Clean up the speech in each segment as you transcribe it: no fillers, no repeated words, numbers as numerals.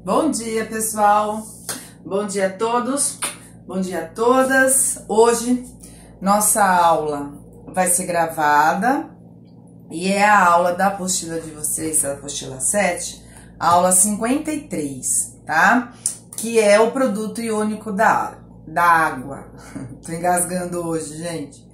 Bom dia, pessoal. Bom dia a todos. Bom dia a todas. Hoje nossa aula vai ser gravada e é a aula da apostila de vocês, a apostila 7, a aula 53, tá? Que é o produto iônico da água. Tô engasgando hoje, gente.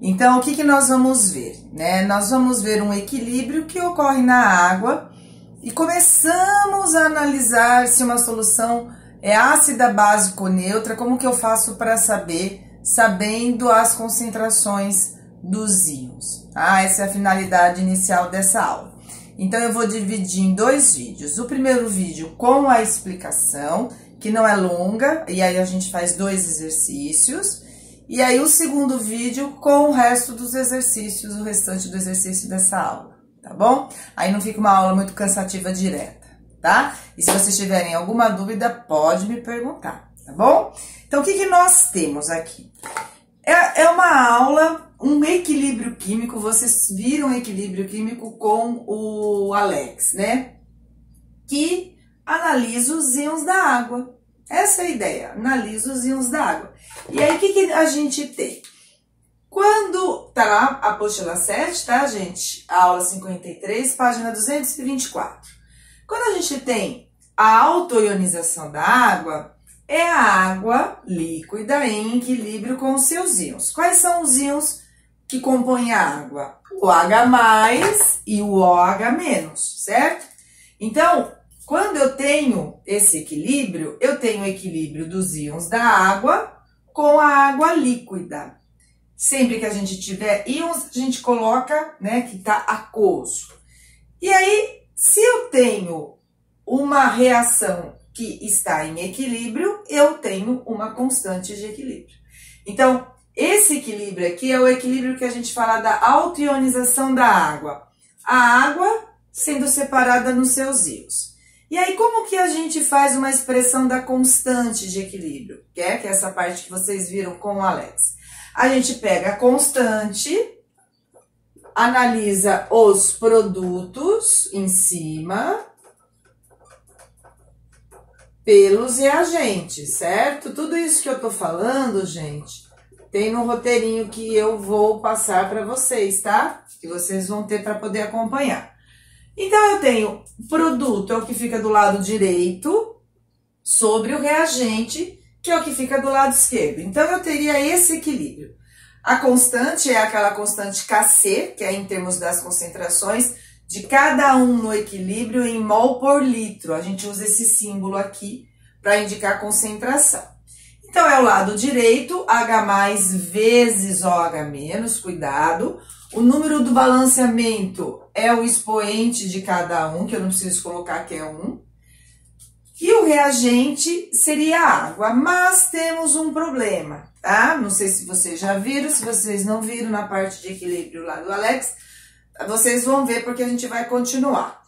Então, o que nós vamos ver, né? Nós vamos ver um equilíbrio que ocorre na água e começamos a analisar se uma solução é ácida, básica ou neutra, como que eu faço para saber, sabendo as concentrações dos íons. Essa é a finalidade inicial dessa aula. Então, eu vou dividir em dois vídeos. O primeiro vídeo com a explicação, que não é longa, e aí a gente faz 2 exercícios. E aí, o segundo vídeo com o resto dos exercícios, o restante do exercício dessa aula, tá bom? Aí não fica uma aula muito cansativa direta, tá? E se vocês tiverem alguma dúvida, pode me perguntar, tá bom? Então, o que nós temos aqui? É uma aula, um equilíbrio químico, vocês viram equilíbrio químico com o Alex, né? Que analisa os íons da água. Essa é a ideia, analisa os íons da água. E aí, o que a gente tem? Quando tá lá a apostila 7, tá, gente? A aula 53, página 224. Quando a gente tem a autoionização da água, é a água líquida em equilíbrio com os seus íons. Quais são os íons que compõem a água? O H+, e o OH-, certo? Então, quando eu tenho esse equilíbrio, eu tenho o equilíbrio dos íons da água com a água líquida. Sempre que a gente tiver íons, a gente coloca, né, que tá aquoso. E aí, se eu tenho uma reação que está em equilíbrio, eu tenho uma constante de equilíbrio. Então, esse equilíbrio aqui é o equilíbrio que a gente fala da autoionização da água. A água sendo separada nos seus íons. E aí, como que a gente faz uma expressão da constante de equilíbrio? Que é essa parte que vocês viram com o Alex. A gente pega a constante, analisa os produtos em cima pelos reagentes, certo? Tudo isso que eu tô falando, gente, tem no roteirinho que eu vou passar para vocês, tá? Que vocês vão ter para poder acompanhar. Então, eu tenho produto, é o que fica do lado direito, sobre o reagente, que é o que fica do lado esquerdo. Então, eu teria esse equilíbrio. A constante é aquela constante Kc, que é em termos das concentrações de cada um no equilíbrio em mol por litro. A gente usa esse símbolo aqui para indicar a concentração. Então, é o lado direito, H+ vezes OH-, cuidado. O número do balanceamento é o expoente de cada um, que eu não preciso colocar que é 1. E o reagente seria a água, mas temos um problema, tá? Não sei se vocês já viram, se vocês não viram na parte de equilíbrio lá do Alex, vocês vão ver porque a gente vai continuar.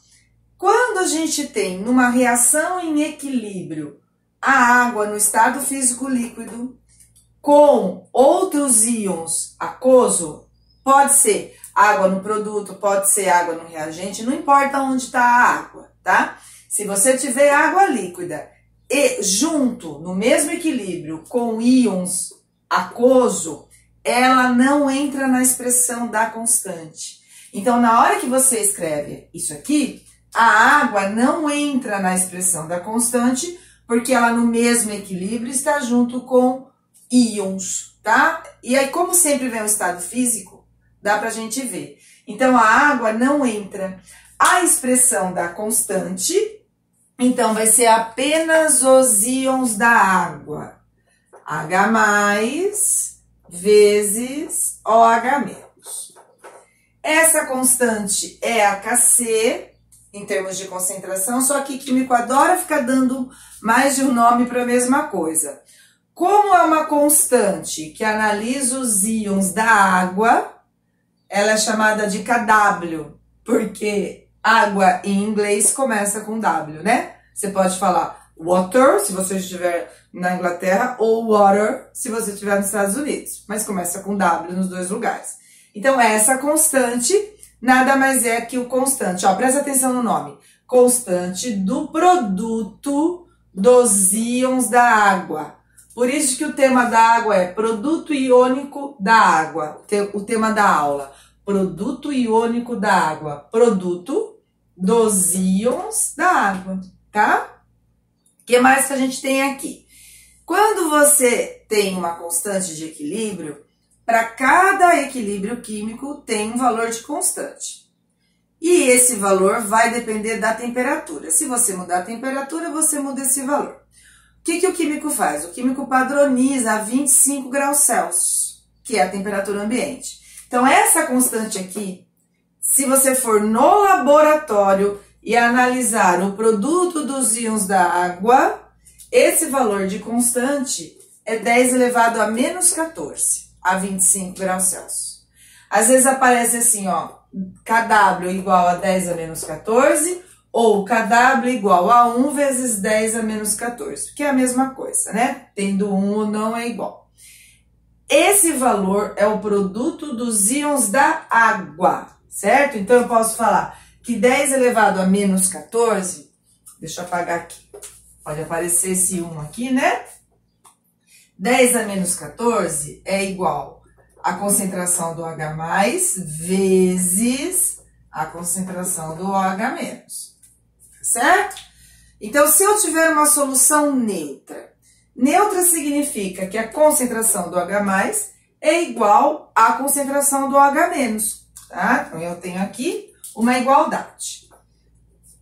Quando a gente tem numa reação em equilíbrio a água no estado físico líquido com outros íons aquoso, pode ser água no produto, pode ser água no reagente, não importa onde está a água, tá? Se você tiver água líquida e junto, no mesmo equilíbrio, com íons aquoso, ela não entra na expressão da constante. Então, na hora que você escreve isso aqui, a água não entra na expressão da constante, porque ela no mesmo equilíbrio está junto com íons, tá? E aí, como sempre vem o estado físico, dá pra gente ver. Então, a água não entra. A expressão da constante, então, vai ser apenas os íons da água. H+ vezes OH-. Essa constante é a Kc, em termos de concentração, só que químico adora ficar dando mais de um nome para a mesma coisa. Como é uma constante que analisa os íons da água, ela é chamada de Kw, porque água em inglês começa com W, né? Você pode falar water, se você estiver na Inglaterra, ou water, se você estiver nos Estados Unidos. Mas começa com W nos dois lugares. Então, essa constante nada mais é que o constante. Ó, presta atenção no nome. constante do produto dos íons da água. Por isso que o tema da água é produto iônico da água, o tema da aula. Produto iônico da água, produto dos íons da água, tá? O que mais que a gente tem aqui? Quando você tem uma constante de equilíbrio, para cada equilíbrio químico tem um valor de constante. E esse valor vai depender da temperatura. Se você mudar a temperatura, você muda esse valor. O que o químico faz? O químico padroniza a 25 graus Celsius, que é a temperatura ambiente. Então, essa constante aqui, se você for no laboratório e analisar o produto dos íons da água, esse valor de constante é 10 elevado a menos 14, a 25 graus Celsius. Às vezes aparece assim, ó, kW igual a 10 a menos 14, ou kW igual a 1 vezes 10 a menos 14, que é a mesma coisa, né? Tendo 1 ou não é igual. Esse valor é o produto dos íons da água, certo? Então, eu posso falar que 10 elevado a menos 14, deixa eu apagar aqui, pode aparecer esse 1 aqui, né? 10 a menos 14 é igual a concentração do H+, vezes a concentração do OH-, certo? Então, se eu tiver uma solução neutra, neutra significa que a concentração do H+ é igual à concentração do OH-, tá? Então, eu tenho aqui uma igualdade.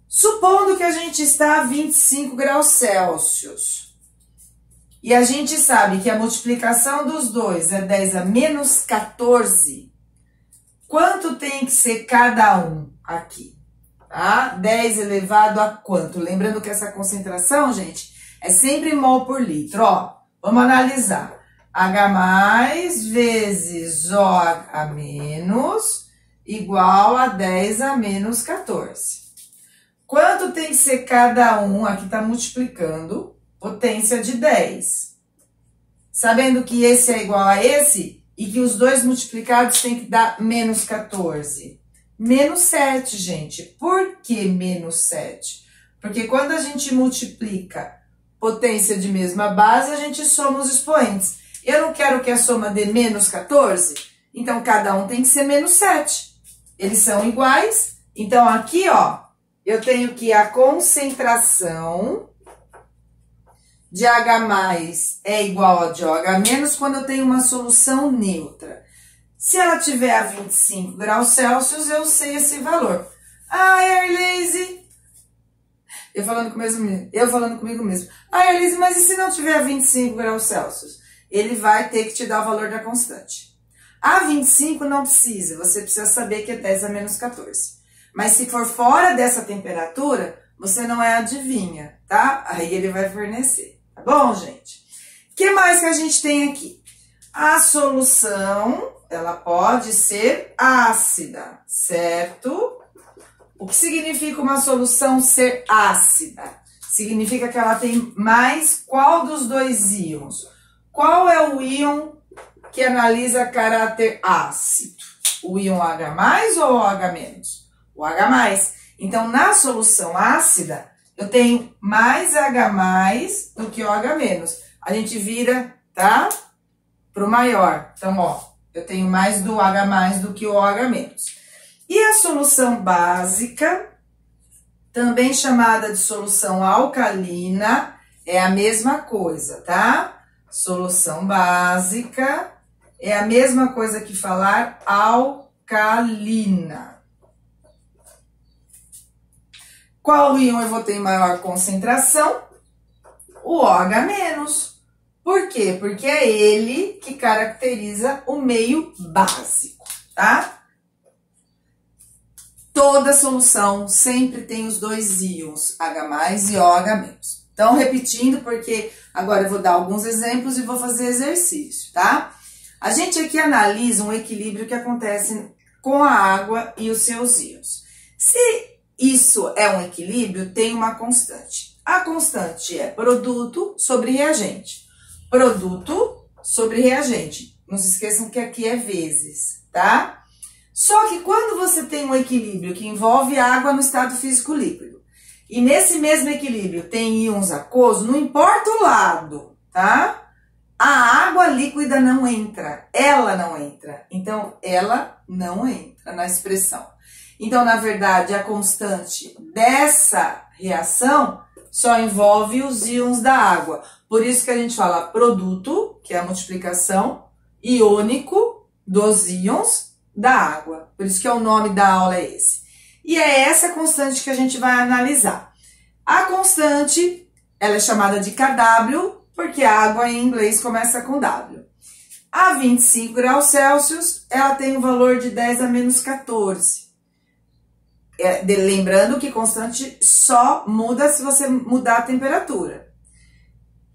Supondo que a gente está a 25 graus Celsius, e a gente sabe que a multiplicação dos dois é 10 a menos 14, quanto tem que ser cada um aqui? Tá? 10 elevado a quanto? Lembrando que essa concentração, gente, é sempre mol por litro, ó. Vamos analisar. H+ vezes OH- igual a 10 a menos 14. Quanto tem que ser cada um? Aqui tá multiplicando. Potência de 10. Sabendo que esse é igual a esse e que os dois multiplicados tem que dar menos 14. Menos 7, gente. Por que menos 7? Porque quando a gente multiplica potência de mesma base, a gente soma os expoentes. Eu não quero que a soma dê menos 14, então cada um tem que ser menos 7. Eles são iguais, então aqui, ó, eu tenho que a concentração de H+ é igual a de OH- quando eu tenho uma solução neutra. Se ela tiver a 25 graus Celsius, eu sei esse valor. Ah, Arlise, eu falando comigo mesmo. Ah, Arlise, mas e se não tiver a 25 graus Celsius? Ele vai ter que te dar o valor da constante. A 25 não precisa, você precisa saber que é 10 a menos 14. Mas se for fora dessa temperatura, você não é adivinha, tá? Aí ele vai fornecer. Tá bom, gente? O que mais que a gente tem aqui? A solução, ela pode ser ácida, certo? O que significa uma solução ser ácida? Significa que ela tem mais qual dos dois íons? Qual é o íon que analisa caráter ácido? O íon H+ ou o OH-? O H+. Então, na solução ácida, eu tenho mais H+ do que OH-. A gente vira, tá? Pro maior. Então, ó, eu tenho mais do H+ do que o OH-. E a solução básica, também chamada de solução alcalina, é a mesma coisa, tá? Solução básica é a mesma coisa que falar alcalina. Qual íon eu vou ter em maior concentração? O OH-. Por quê? Porque é ele que caracteriza o meio básico, tá? Toda solução sempre tem os dois íons, H+ e OH-. Então, repetindo, porque agora eu vou dar alguns exemplos e vou fazer exercício, tá? A gente aqui analisa um equilíbrio que acontece com a água e os seus íons. Se isso é um equilíbrio, tem uma constante. A constante é produto sobre reagente. Produto sobre reagente. Não se esqueçam que aqui é vezes, tá? Só que quando você tem um equilíbrio que envolve água no estado físico líquido e nesse mesmo equilíbrio tem íons aquosos, não importa o lado, tá? A água líquida não entra, ela não entra. Então, ela não entra na expressão. Então, na verdade, a constante dessa reação só envolve os íons da água. Por isso que a gente fala produto, que é a multiplicação iônico dos íons da água. Por isso que o nome da aula é esse. E é essa constante que a gente vai analisar. A constante, ela é chamada de Kw, porque a água em inglês começa com W. A 25 graus Celsius, ela tem um valor de 10 a menos 14. Lembrando que constante só muda se você mudar a temperatura.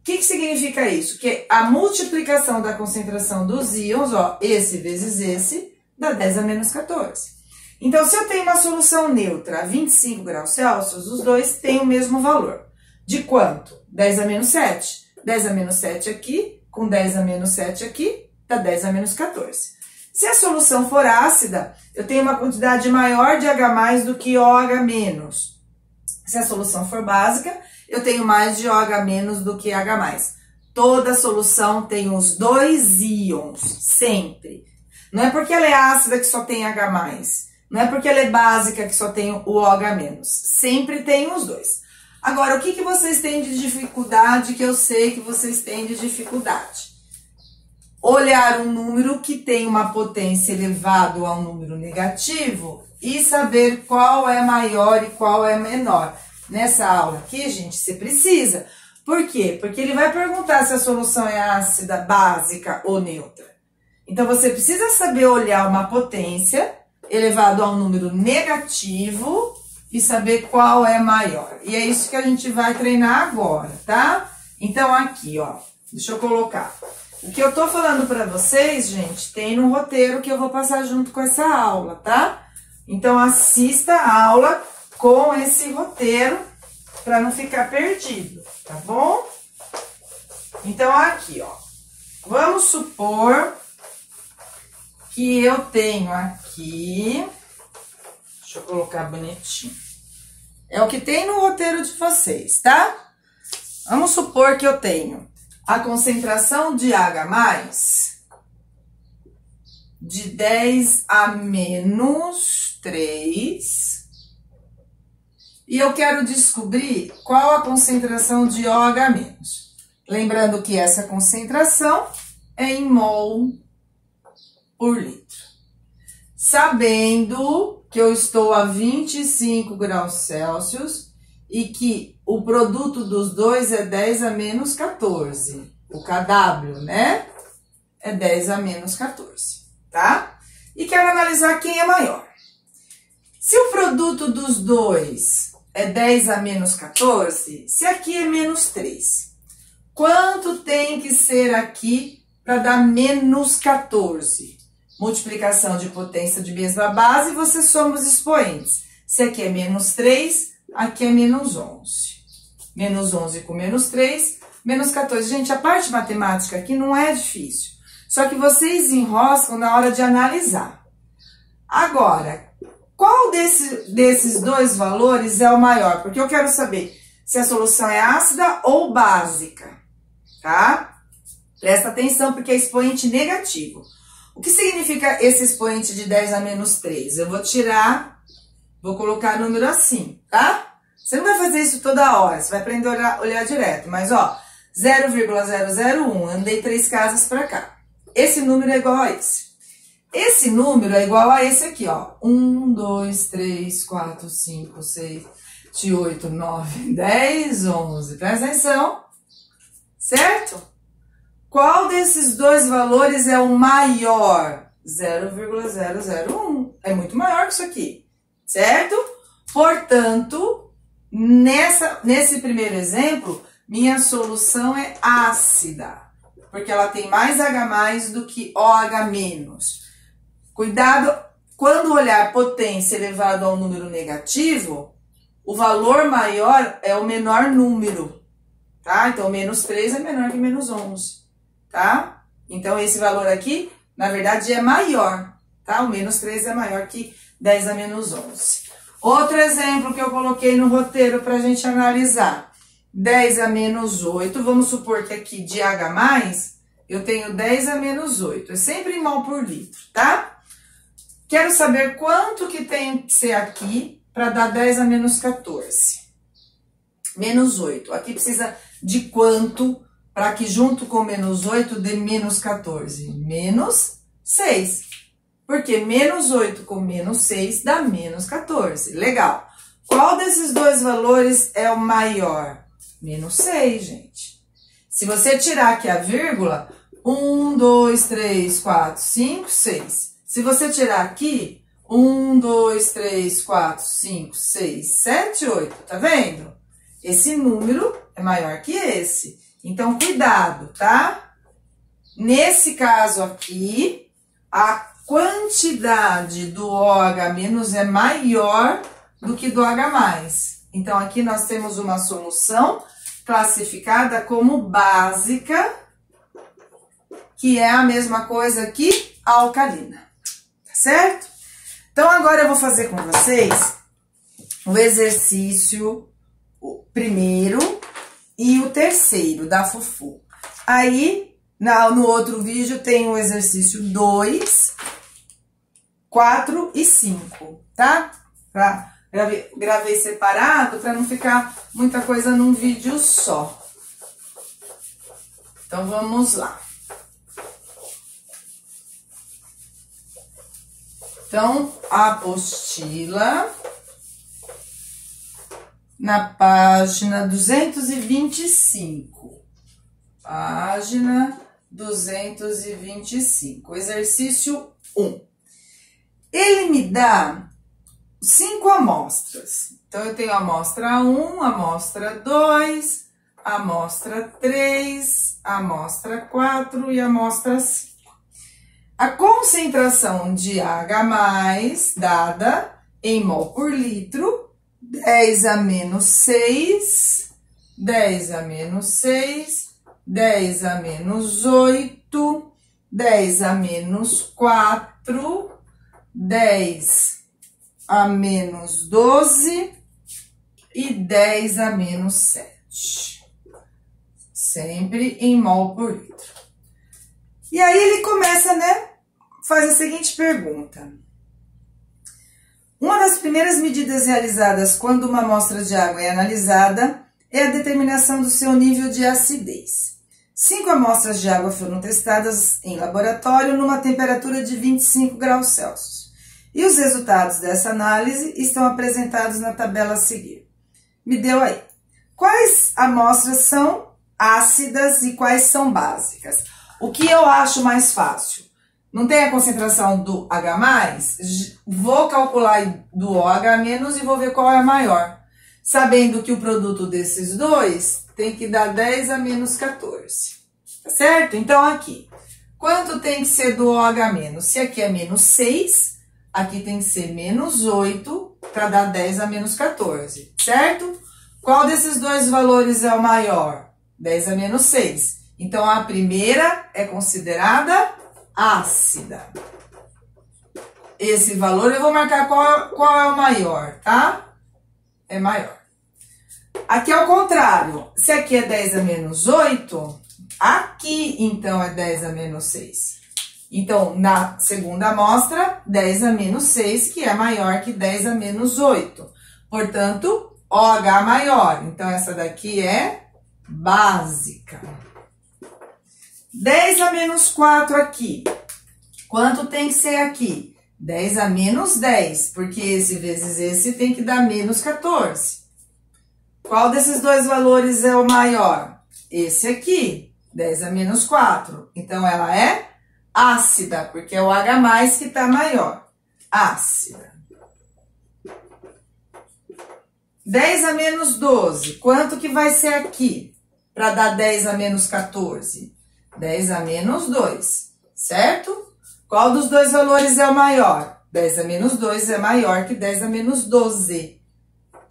O que significa isso? Que a multiplicação da concentração dos íons, ó, esse vezes esse, dá 10 a menos 14. Então, se eu tenho uma solução neutra a 25 graus Celsius, os dois têm o mesmo valor. De quanto? 10 a menos 7. 10 a menos 7 aqui, com 10 a menos 7 aqui, dá 10 a menos 14. Se a solução for ácida, eu tenho uma quantidade maior de H+ do que OH-. Se a solução for básica, eu tenho mais de OH- do que H+. Toda solução tem os dois íons, sempre. Não é porque ela é ácida que só tem H+. Não é porque ela é básica que só tem o OH-. Sempre tem os dois. Agora, o que vocês têm de dificuldade, que eu sei que vocês têm de dificuldade? Olhar um número que tem uma potência elevado a um número negativo e saber qual é maior e qual é menor. Nessa aula aqui, gente, você precisa. Por quê? Porque ele vai perguntar se a solução é ácida, básica ou neutra. Então, você precisa saber olhar uma potência elevado a um número negativo e saber qual é maior. E é isso que a gente vai treinar agora, tá? Então, aqui, ó, deixa eu colocar. O que eu tô falando pra vocês, gente, tem no roteiro que eu vou passar junto com essa aula, tá? Então, assista a aula com esse roteiro pra não ficar perdido, tá bom? Então, aqui, ó, vamos supor que eu tenho aqui, deixa eu colocar bonitinho, é o que tem no roteiro de vocês, tá? Vamos supor que eu tenho a concentração de H+ de 10 a menos 3 e eu quero descobrir qual a concentração de OH-. Lembrando que essa concentração é em mol por litro. Sabendo que eu estou a 25 graus Celsius e que o produto dos dois é 10 a menos 14. O Kw, né? É 10 a menos 14, tá? E quero analisar quem é maior. Se o produto dos dois é 10 a menos 14, se aqui é menos 3, quanto tem que ser aqui para dar menos 14? Multiplicação de potência de mesma base, você soma os expoentes. Se aqui é menos 3, aqui é menos 11. Menos 11 com menos 3, menos 14. Gente, a parte matemática aqui não é difícil. Só que vocês enroscam na hora de analisar. Agora, qual desses dois valores é o maior? Porque eu quero saber se a solução é ácida ou básica, tá? Presta atenção porque é expoente negativo. O que significa esse expoente de 10 a menos 3? Eu vou tirar, vou colocar número assim, tá? Você não vai fazer isso toda hora, você vai aprender a olhar direto. Mas, ó, 0,001, andei 3 casas pra cá. Esse número é igual a esse. Esse número é igual a esse aqui, ó. 1, 2, 3, 4, 5, 6, 7, 8, 9, 10, 11. Presta atenção, certo? Qual desses dois valores é o maior? 0,001. É muito maior que isso aqui, certo? Portanto, nesse primeiro exemplo, minha solução é ácida, porque ela tem mais H+ do que OH-. Cuidado, quando olhar potência elevado a um número negativo, o valor maior é o menor número, tá? Então, menos 3 é menor que menos 11. Tá? Então, esse valor aqui, na verdade, é maior, tá? O menos 3 é maior que 10 a menos 11. Outro exemplo que eu coloquei no roteiro para a gente analisar. 10 a menos 8, vamos supor que aqui de H+, eu tenho 10 a menos 8. É sempre em mol por litro, tá? Quero saber quanto que tem que ser aqui para dar 10 a menos 14. Menos 8. Aqui precisa de quanto para que junto com menos 8 dê menos 14? Menos 6. Porque menos 8 com menos 6 dá menos 14. Legal. Qual desses dois valores é o maior? Menos 6, gente. Se você tirar aqui a vírgula, 1, 2, 3, 4, 5, 6. Se você tirar aqui, 1, 2, 3, 4, 5, 6, 7, 8. Tá vendo? Esse número é maior que esse. Então, cuidado, tá? Nesse caso aqui, a quantidade do OH- é maior do que do H+. Então, aqui nós temos uma solução classificada como básica, que é a mesma coisa que alcalina, tá certo? Então, agora eu vou fazer com vocês o exercício o primeiro e o terceiro da Fufu. Aí, no outro vídeo tem o exercício 2, 4 e 5, tá? Gravei separado para não ficar muita coisa num vídeo só. Então, vamos lá. Então, a apostila na página 225. Página 225. Exercício 1. Ele me dá 5 amostras. Então, eu tenho a amostra 1, a amostra 2, a amostra 3, a amostra 4 e a amostra 5. A concentração de H+ dada em mol por litro, 10 a menos 6, 10 a menos 6, 10 a menos 8, 10 a menos 4, 10 a menos 12 e 10 a menos 7. Sempre em mol por litro. E aí ele começa, né? Faz a seguinte pergunta. Uma das primeiras medidas realizadas quando uma amostra de água é analisada é a determinação do seu nível de acidez. 5 amostras de água foram testadas em laboratório numa temperatura de 25 graus Celsius. E os resultados dessa análise estão apresentados na tabela a seguir. Me deu aí. Quais amostras são ácidas e quais são básicas? O que eu acho mais fácil? Não tem a concentração do H+, vou calcular do OH- e vou ver qual é a maior. Sabendo que o produto desses dois tem que dar 10 a menos 14. Tá certo? Então, aqui. Quanto tem que ser do OH-? Se aqui é menos 6, aqui tem que ser menos 8 para dar 10 a menos 14. Certo? Qual desses dois valores é o maior? 10 a menos 6. Então, a primeira é considerada ácida. Esse valor eu vou marcar qual é o maior, tá? É maior. Aqui é o contrário. Se aqui é 10 a menos 8, aqui, então, é 10 a menos 6. Então, na segunda amostra, 10 a menos 6, que é maior que 10 a menos 8. Portanto, OH maior. Então, essa daqui é básica. 10 a menos 4 aqui. Quanto tem que ser aqui? 10 a menos 10, porque esse vezes esse tem que dar menos 14. Qual desses dois valores é o maior? Esse aqui, 10 a menos 4. Então, ela é ácida, porque é o H+ que está maior. Ácida. 10 a menos 12. Quanto que vai ser aqui? Para dar 10 a menos 14? 10 a menos 2, certo? Qual dos dois valores é o maior? 10 a menos 2 é maior que 10 a menos 12.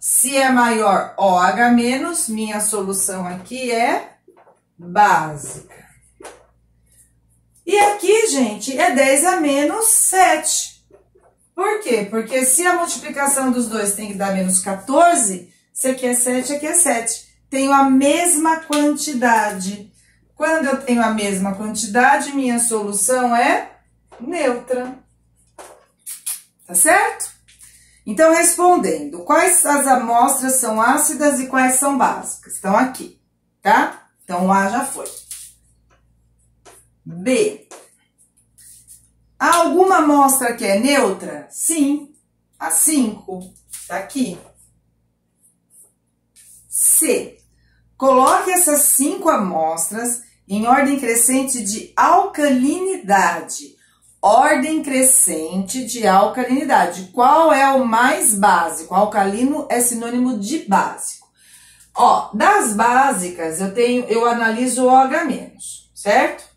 Se é maior OH-, minha solução aqui é básica. E aqui, gente, é 10 a menos 7. Por quê? Porque se a multiplicação dos dois tem que dar menos 14, isso aqui é 7, aqui é 7. Tenho a mesma quantidade. Quando eu tenho a mesma quantidade, minha solução é neutra. Tá certo? Então, respondendo, quais as amostras são ácidas e quais são básicas? Estão aqui, tá? Então, o A já foi. B. Há alguma amostra que é neutra? Sim. A 5, tá aqui. C. Coloque essas 5 amostras em ordem crescente de alcalinidade. Ordem crescente de alcalinidade. Qual é o mais básico? Alcalino é sinônimo de básico. Ó, das básicas, eu analiso o OH-, certo?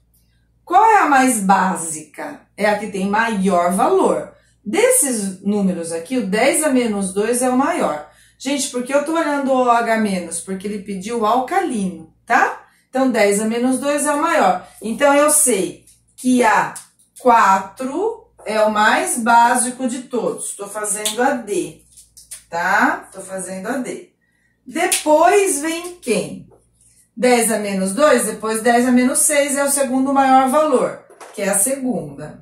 Qual é a mais básica? É a que tem maior valor. Desses números aqui, o 10 a menos 2 é o maior. Gente, por que eu tô olhando o OH-? Porque ele pediu alcalino, tá? Então, 10 a menos 2 é o maior. Então, eu sei que a 4 é o mais básico de todos. Estou fazendo a D, tá? Estou fazendo a D. Depois vem quem? 10 a menos 2, depois 10 a menos 6 é o segundo maior valor, que é a segunda.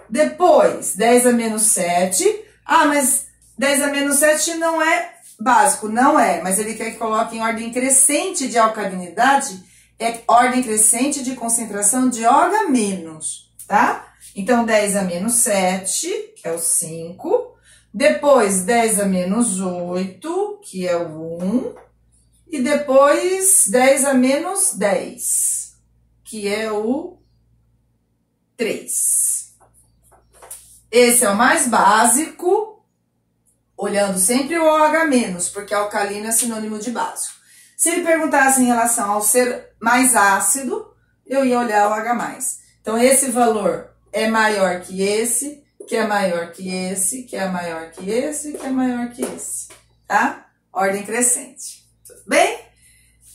Depois, 10 a menos 7. Ah, mas 10 a menos 7 não é básico. Não é, mas ele quer que coloque em ordem crescente de alcalinidade, é ordem crescente de concentração de OH-, tá? Então, 10 a menos 7, que é o 5. Depois, 10 a menos 8, que é o 1. E depois, 10 a menos 10, que é o 3. Esse é o mais básico, olhando sempre o OH-, porque alcalino é sinônimo de básico. Se ele perguntasse em relação ao ser mais ácido, eu ia olhar o OH+. Então, esse valor é maior que esse, que é maior que esse, que é maior que esse, que é maior que esse, tá? Ordem crescente. Tudo bem?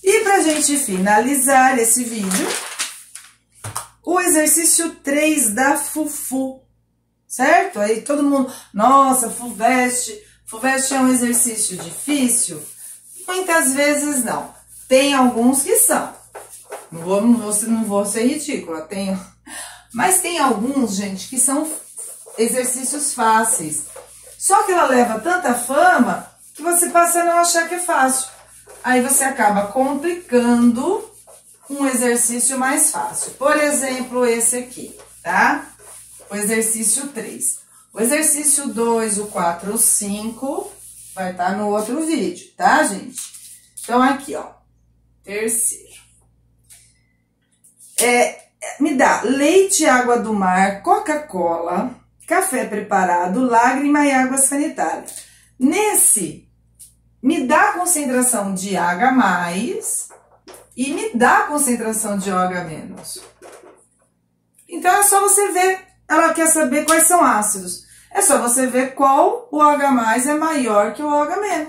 E pra gente finalizar esse vídeo, o exercício 3 da Fufu, certo? Aí todo mundo, nossa, FUVEST é um exercício difícil? Muitas vezes não. Tem alguns que são. Não vou ser ridícula, mas tem alguns, gente, que são exercícios fáceis. Só que ela leva tanta fama que você passa a não achar que é fácil. Aí você acaba complicando um exercício mais fácil. Por exemplo, esse aqui, tá? O exercício 3. O exercício 2, o 4, o 5 vai estar no outro vídeo, tá, gente? Então, aqui, ó. Terceiro. Me dá leite, água do mar, Coca-Cola, café preparado, lágrima e água sanitária. Nesse, me dá a concentração de H+, e me dá a concentração de OH-. Então, é só você ver. Ela quer saber quais são ácidos. É só você ver qual o OH+ é maior que o OH-.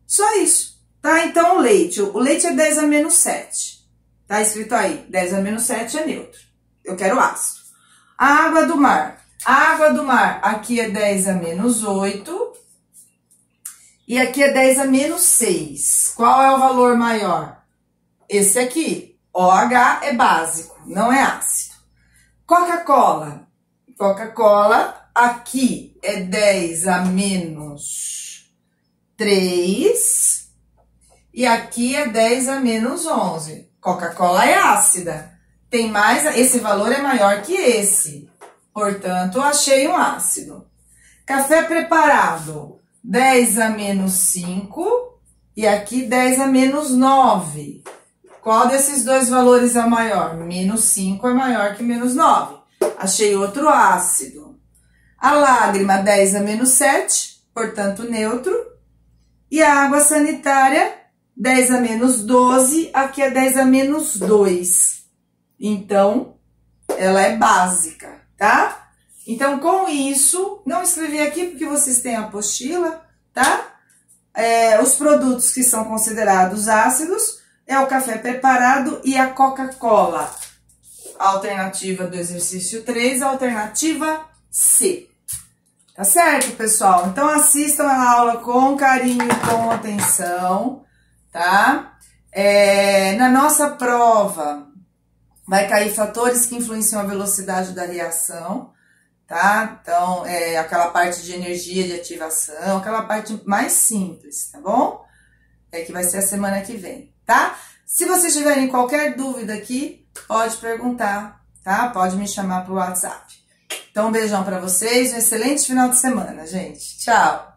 Só isso, tá? Então, o leite é 10 a menos 7. Tá escrito aí, 10 a menos 7 é neutro. Eu quero ácido. A água do mar. A água do mar, aqui é 10 a menos 8. E aqui é 10 a menos 6. Qual é o valor maior? Esse aqui. OH é básico, não é ácido. Coca-Cola. Coca-Cola, aqui é 10 a menos 3. E aqui é 10 a menos 11. Coca-Cola é ácida. Tem mais, esse valor é maior que esse. Portanto, achei um ácido. Café preparado, 10 a menos 5. E aqui 10 a menos 9. Qual desses dois valores é o maior? Menos 5 é maior que menos 9. Achei outro ácido. A lágrima, 10 a menos 7, portanto, neutro. E a água sanitária, 10 a menos 12, aqui é 10 a menos 2. Então, ela é básica, tá? Então, com isso, não escrevi aqui porque vocês têm a apostila, tá? Os produtos que são considerados ácidos é o café preparado e a Coca-Cola. Alternativa do exercício 3, alternativa C. Tá certo, pessoal? Então assistam a aula com carinho e com atenção, tá? Na nossa prova vai cair fatores que influenciam a velocidade da reação, tá? Então, aquela parte de energia de ativação, aquela parte mais simples, tá bom? Que vai ser a semana que vem, tá? Se vocês tiverem qualquer dúvida aqui, pode perguntar, tá? Pode me chamar pro WhatsApp. Então, um beijão pra vocês, um excelente final de semana, gente. Tchau!